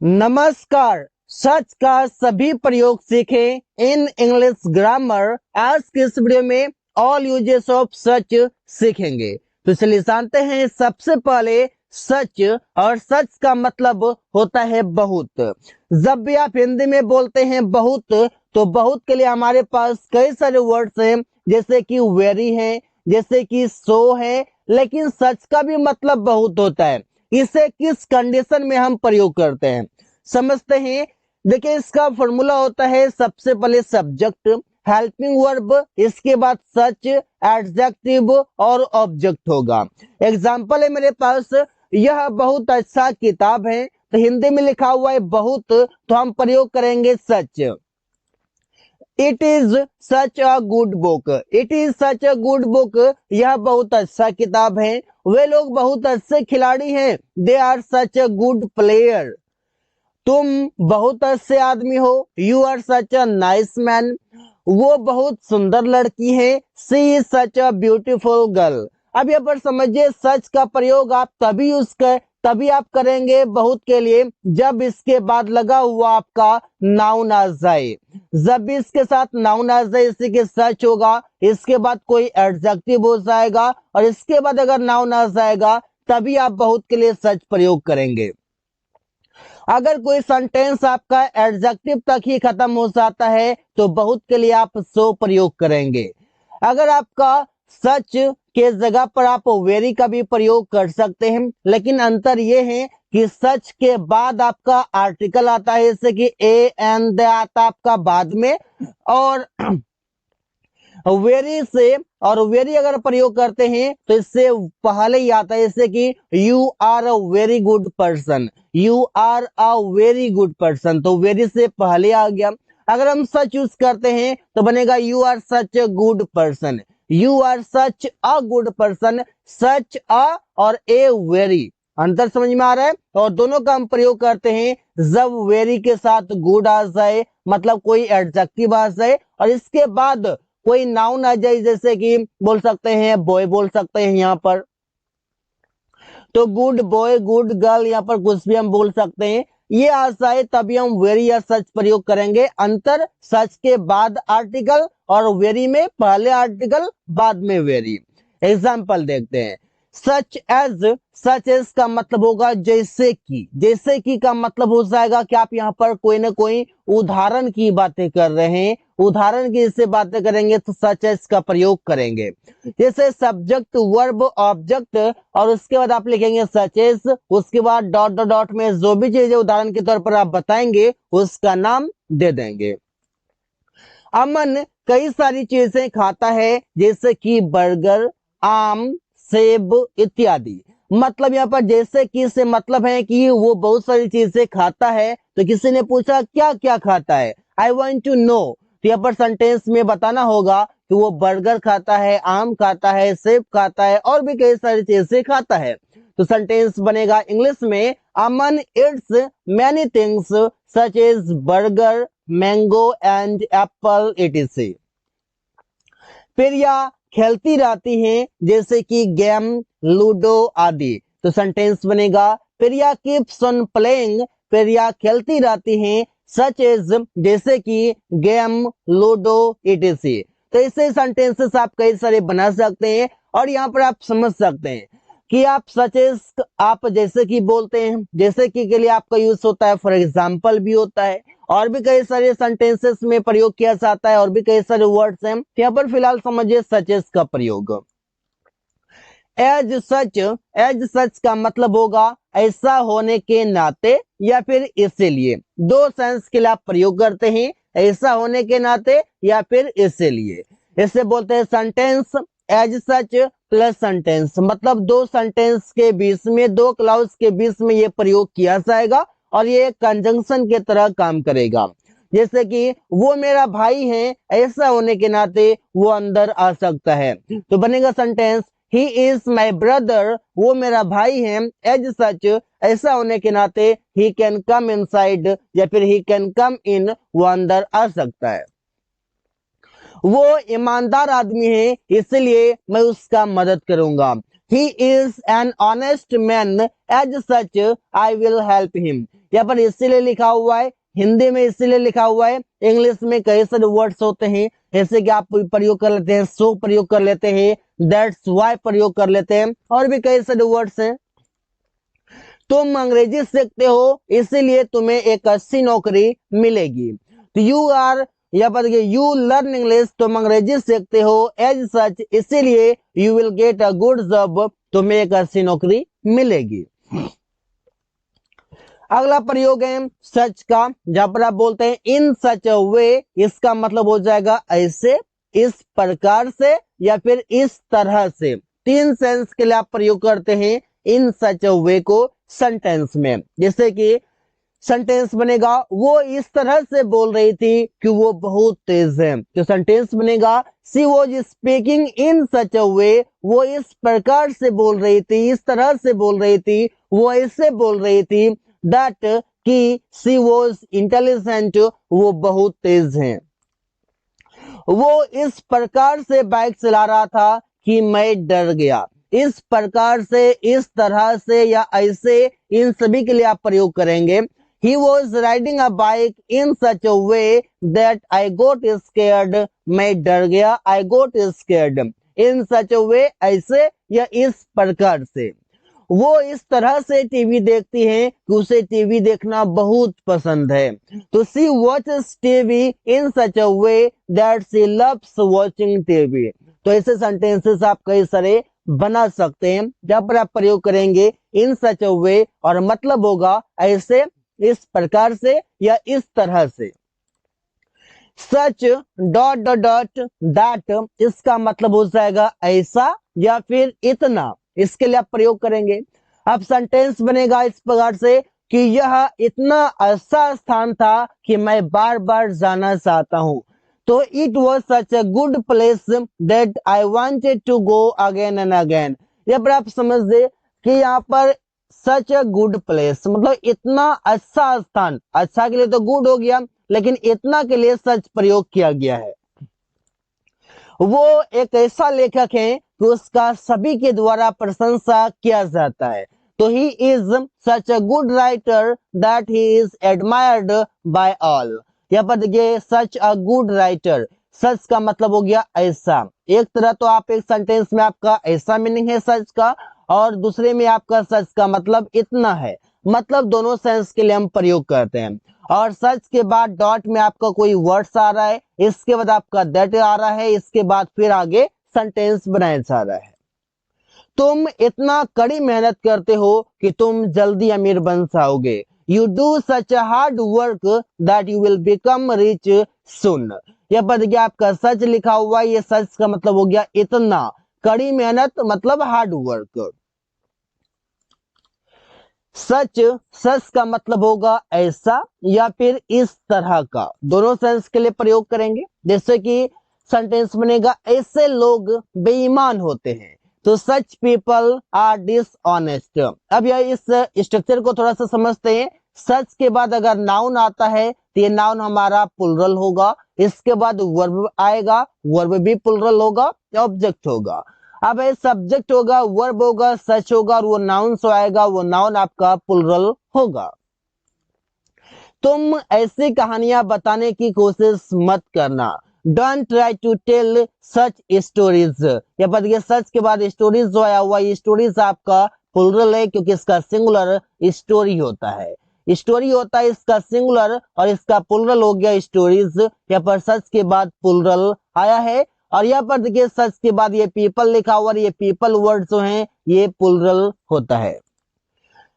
नमस्कार। सच का सभी प्रयोग सीखें इन इंग्लिश ग्रामर। आज के इस वीडियो में ऑल यूजेस ऑफ सच सीखेंगे। तो चलिए जानते हैं। सबसे पहले सच, और सच का मतलब होता है बहुत। जब भी आप हिंदी में बोलते हैं बहुत, तो बहुत के लिए हमारे पास कई सारे वर्ड्स हैं, जैसे कि वेरी है, जैसे कि सो है। लेकिन सच का भी मतलब बहुत होता है। इसे किस कंडीशन में हम प्रयोग करते हैं समझते हैं। देखिए, इसका फॉर्मूला होता है सबसे पहले सब्जेक्ट, हेल्पिंग वर्ब, इसके बाद सच, एडजेक्टिव और ऑब्जेक्ट होगा। एग्जाम्पल है मेरे पास, यह बहुत अच्छा किताब है। तो हिंदी में लिखा हुआ है बहुत, तो हम प्रयोग करेंगे such. It is such a good book. It is such a good book. यह बहुत अच्छा किताब है। वे लोग बहुत अच्छे खिलाड़ी हैं। They are such a good player. तुम बहुत अच्छे आदमी हो। You are such a nice man. वो बहुत सुंदर लड़की है। She is such a beautiful girl. अब यहाँ पर समझिए, सच का प्रयोग आप तभी आप करेंगे बहुत के लिए, जब इसके बाद लगा हुआ आपका नाउन आ जाए। जब भी इसके साथ नाउन आ जाए, इसी के सच होगा, इसके बाद कोई एडजेक्टिव हो जाएगा, और इसके बाद अगर नाउन आ जाएगा, तभी आप बहुत के लिए सच प्रयोग करेंगे। अगर कोई सेंटेंस आपका एडजेक्टिव तक ही खत्म हो जाता है, तो बहुत के लिए आप सो प्रयोग करेंगे। अगर आपका सच के जगह पर आप वेरी का भी प्रयोग कर सकते हैं, लेकिन अंतर यह है कि सच के बाद आपका आर्टिकल आता है, जैसे कि ए एन द आता आपका बाद में, और वेरी से, और वेरी अगर प्रयोग करते हैं तो इससे पहले ही आता है, जैसे कि you are a very good person. You are a very good person, तो वेरी से पहले आ गया। अगर हम सच यूज करते हैं तो बनेगा you are such a good person. You are such a good person. Such a और ए वेरी, अंतर समझ में आ रहा है। और दोनों का हम प्रयोग करते हैं जब वेरी के साथ गुड आ जाए, मतलब कोई एडजेक्टिव आ जाए, और इसके बाद कोई नाउन आ जाए, जैसे कि बोल सकते हैं बॉय, बोल सकते हैं यहाँ पर, तो गुड बॉय, गुड गर्ल, यहाँ पर कुछ भी हम बोल सकते हैं। ये आ जाए तभी हम वेरी या सच प्रयोग करेंगे। अंतर, सच के बाद आर्टिकल और वेरी में पहले आर्टिकल बाद में वेरी। एग्जाम्पल देखते हैं। सच एज, सच एज का मतलब होगा जैसे कि। जैसे कि का मतलब हो जाएगा कि आप यहाँ पर कोई ना कोई उदाहरण की बातें कर रहे हैं। उदाहरण की जैसे बातें करेंगे तो सच एज का प्रयोग करेंगे। जैसे सब्जेक्ट, वर्ब, ऑब्जेक्ट, और उसके बाद आप लिखेंगे सच एज, उसके बाद डॉट डॉट डॉट में जो भी चीजें उदाहरण के तौर पर आप बताएंगे उसका नाम दे देंगे। अमन कई सारी चीजें खाता है, जैसे कि बर्गर, आम, सेब इत्यादि। मतलब यहाँ पर जैसे कि से मतलब है कि वो बहुत सारी चीजें खाता है। तो किसी ने पूछा क्या क्या खाता है, आई वॉन्ट टू नो। तो यहाँ पर सेंटेंस में बताना होगा कि वो बर्गर खाता है, आम खाता है, सेब खाता है, और भी कई सारी चीजें खाता है। तो सेंटेंस बनेगा इंग्लिश में, Aman it's many things such as burger, mango and apple etc। Priya खेलती रहती हैं, जैसे कि गेम, लूडो आदि। तो सेंटेंस बनेगा, प्रिया कीप्स ऑन प्लेइंग। प्रिया खेलती रहती हैं सच एज, जैसे कि गेम, लूडो etc। तो ऐसे सेंटेंसेस आप कई सारे बना सकते हैं, और यहाँ पर आप समझ सकते हैं कि आप सच एज आप जैसे कि बोलते हैं, जैसे कि के लिए आपका यूज होता है, फॉर एग्जाम्पल भी होता है, और भी कई सारे सेंटेंसेस में प्रयोग किया जाता है, और भी कई सारे वर्ड्स हैं। यहाँ पर फिलहाल समझिए सच एज का प्रयोग। एज सच, एज सच का मतलब होगा ऐसा होने के नाते, या फिर इसीलिए। दो सेंस के लिए आप प्रयोग करते हैं, ऐसा होने के नाते या फिर इसीलिए। इसे बोलते हैं sentence as such plus sentence, मतलब दो सेंटेंस के बीच में, दो क्लाउज के बीच में ये प्रयोग किया जाएगा, और ये कंजंक्शन के तरह काम करेगा। जैसे कि वो मेरा भाई है, ऐसा होने के नाते वो अंदर आ सकता है। तो बनेगा sentence, he is my brother, वो मेरा भाई है, एज सच ऐसा होने के नाते ही कैन कम इनसाइड, या फिर ही कैन कम इन, वो अंदर आ सकता है। वो ईमानदार आदमी है, इसलिए मैं उसका मदद करूंगा। He is an honest man, as such I will help him. यहाँ पर इसीलिए लिखा हुआ है, हिंदी में इसीलिए लिखा हुआ है, इंग्लिश में कई सारे वर्ड्स होते हैं, जैसे कि आप प्रयोग कर लेते हैं, सो प्रयोग कर लेते हैं, दैट्स वाई प्रयोग कर लेते हैं, और भी कई सारे वर्ड्स हैं। तुम अंग्रेजी सीखते हो, इसीलिए तुम्हें एक अच्छी नौकरी मिलेगी। तो यू आर, या पर यू लर्न इंग्लिश, तुम अंग्रेजी सीखते हो, एज सच, इसीलिए you will get a good job, तुम्हें एक अच्छी नौकरी मिलेगी। अगला प्रयोग है सच का, जहां पर आप बोलते हैं इन सच अ वे, इसका मतलब हो जाएगा ऐसे, इस प्रकार से, या फिर इस तरह से। तीन सेंस के लिए आप प्रयोग करते हैं इन सच अ वे को सेंटेंस में। जैसे कि सेंटेंस बनेगा वो इस तरह से बोल रही थी कि वो बहुत तेज है, तो सेंटेंस बनेगा she was speaking in such a वे, वो इस प्रकार से बोल रही थी, इस तरह से बोल रही थी, वो ऐसे बोल रही थी, दैट कि शी वॉज इंटेलिजेंट, वो बहुत तेज है। वो इस प्रकार से बाइक चला रहा था कि मैं डर गया। इस प्रकार से, इस तरह से, या ऐसे, इन सभी के लिए आप प्रयोग करेंगे। He was riding a bike in such a way that I got scared. मैं डर गया, I got scared. In such a way, ऐसे या इस प्रकार से। वो इस तरह से टीवी देखती हैं कि उसे टीवी देखना बहुत पसंद है। तो she watches TV in such a way that she loves watching TV. तो ऐसे सेंटेंसेस आप कई सारे बना सकते हैं, जहां पर आप प्रयोग करेंगे इन सच अ वे, और मतलब होगा ऐसे, इस प्रकार से, या इस तरह से। सच डॉट डॉट डॉट दैट, इसका मतलब हो जाएगा ऐसा या फिर इतना, इसके लिए आप प्रयोग करेंगे। अब सेंटेंस बनेगा इस प्रकार से कि यह इतना अच्छा स्थान था कि मैं बार बार जाना चाहता हूं। तो it was such a good place that I wanted to go again and again. यहाँ पर आप समझ दे कि यहाँ पर सच अ गुड प्लेस मतलब इतना अच्छा स्थान, अच्छा के लिए तो गुड हो गया, लेकिन इतना के लिए सच प्रयोग किया गया है। वो एक ऐसा लेखक है कि उसका सभी के द्वारा प्रशंसा किया जाता है। तो he is such a good writer that he is admired by all. यहाँ पर देखिए सच अ गुड राइटर, सच का मतलब हो गया ऐसा। एक तरह तो आप एक सेंटेंस में आपका ऐसा मीनिंग है सच का, और दूसरे में आपका सच का मतलब इतना है। मतलब दोनों सेंस के लिए हम प्रयोग करते हैं। और सच के बाद डॉट में आपका कोई वर्ड्स आ रहा है, इसके बाद आपका दैट आ रहा है, इसके बाद फिर आगे सेंटेंस बनाया जा रहा है। तुम इतना कड़ी मेहनत करते हो कि तुम जल्दी अमीर बन जाओगे। You do such a hard work that you will become rich soon. यह पर देखिए आपका सच लिखा हुआ है, ये सच का मतलब हो गया इतना, कड़ी मेहनत मतलब हार्ड वर्क। सच, सच का मतलब होगा ऐसा या फिर इस तरह का, दोनों सेंस के लिए प्रयोग करेंगे। जैसे कि सेंटेंस बनेगा ऐसे लोग बेईमान होते हैं, तो सच पीपल आर डिसऑनेस्ट। अब यह इस स्ट्रक्चर को थोड़ा सा समझते हैं। सच के बाद अगर नाउन आता है तो ये नाउन हमारा प्लुरल होगा, इसके बाद वर्ब आएगा, वर्ब भी प्लुरल होगा, ऑब्जेक्ट होगा। अब ये सब्जेक्ट होगा, वर्ब होगा, सच होगा, और वो नाउन से आएगा, वो नाउन आपका प्लुरल होगा। तुम ऐसी कहानियां बताने की कोशिश मत करना। Don't try to tell such stories. या पर ये सच के बाद स्टोरीज जो आया हुआ, ये स्टोरीज आपका प्लुरल है, क्योंकि इसका सिंगुलर स्टोरी होता है। स्टोरी होता है इसका सिंगुलर, और इसका प्लुरल हो गया स्टोरीज। यहाँ पर सच के बाद प्लुरल आया है, और यहाँ पर देखिए सच के बाद ये पीपल लिखा हुआ, ये पीपल वर्ड जो हैं ये प्लुरल होता है।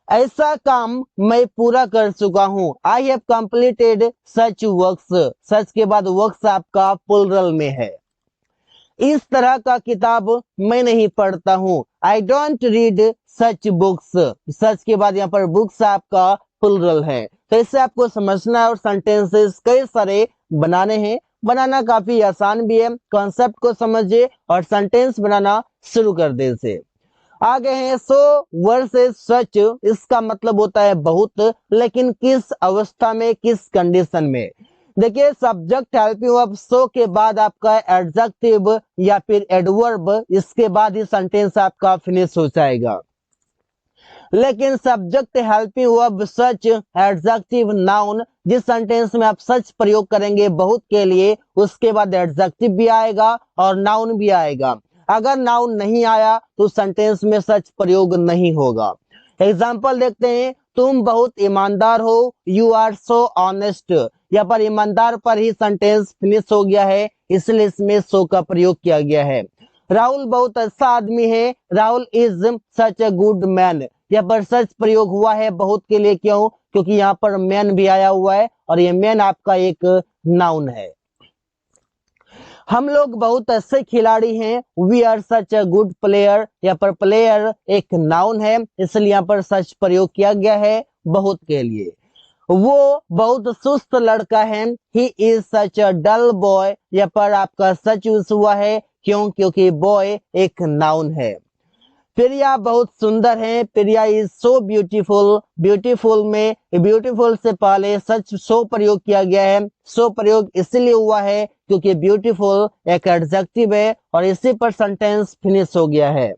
ऐसा काम मैं पूरा कर चुका हूं। I have completed such works. Such के बाद वर्क्स आपका प्लुरल में है। इस तरह का किताब मैं नहीं पढ़ता हूँ। I don't read such books. Such के बाद यहाँ पर बुक्स आपका प्लुरल है। तो इससे आपको समझना है, और सेंटेंसेस कई सारे बनाने हैं। बनाना काफी आसान भी है, कॉन्सेप्ट को समझिए और सेंटेंस बनाना शुरू कर दे से। आगे है सो वर्सेस सच। इसका मतलब होता है बहुत, लेकिन किस अवस्था में, किस कंडीशन में। देखिए सब्जेक्ट हेल्पिंग वर्ब सो के बाद आपका एडजेक्टिव या फिर एडवर्ब, इसके बाद ही सेंटेंस आपका फिनिश हो जाएगा। लेकिन सब्जेक्ट हेल्पिंग वर्ब सच एडजेक्टिव नाउन, जिस सेंटेंस में आप सच प्रयोग करेंगे बहुत के लिए, उसके बाद एडजेक्टिव भी आएगा और नाउन भी आएगा। अगर नाउन नहीं आया तो सेंटेंस में सच प्रयोग नहीं होगा। एग्जाम्पल देखते हैं, तुम बहुत ईमानदार हो, यू आर सो ऑनेस्ट। यहाँ पर ईमानदार पर ही सेंटेंस फिनिश हो गया है, इसलिए इसमें सो का प्रयोग किया गया है। राहुल बहुत अच्छा आदमी है, Rahul is such a good man. यहाँ पर सच प्रयोग हुआ है बहुत के लिए, क्यों? क्योंकि यहाँ पर मैन भी आया हुआ है और ये मैन आपका एक नाउन है। हम लोग बहुत अच्छे खिलाड़ी हैं, we are such a good player. यहाँ पर प्लेयर एक नाउन है, इसलिए यहाँ पर सच प्रयोग किया गया है बहुत के लिए। वो बहुत सुस्त लड़का है, ही is such a dull boy. यहाँ पर आपका सच यूज हुआ है, क्यों? क्योंकि बॉय एक नाउन है। प्रिया बहुत सुंदर है, प्रिया इज सो ब्यूटीफुल। ब्यूटीफुल में ब्यूटीफुल से पहले सच सो प्रयोग किया गया है। सो प्रयोग इसलिए हुआ है क्योंकि ब्यूटीफुल एक एडजेक्टिव है और इसी पर सेंटेंस फिनिश हो गया है।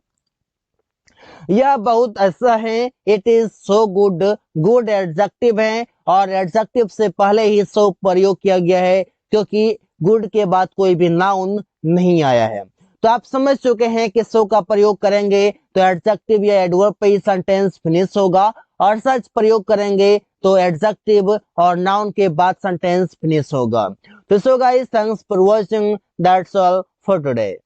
यह बहुत अच्छा है, it is so good. Good adjective है और एडजेक्टिव से पहले ही सो प्रयोग किया गया है, क्योंकि गुड के बाद कोई भी नाउन नहीं आया है। तो आप समझ चुके हैं कि सो का प्रयोग करेंगे तो एडजेक्टिव या एडवर्ब पे ही सेंटेंस फिनिश होगा, और सच प्रयोग करेंगे तो एडजेक्टिव और नाउन के बाद सेंटेंस फिनिश होगा। तो so guys, thanks for watching, that's all for today.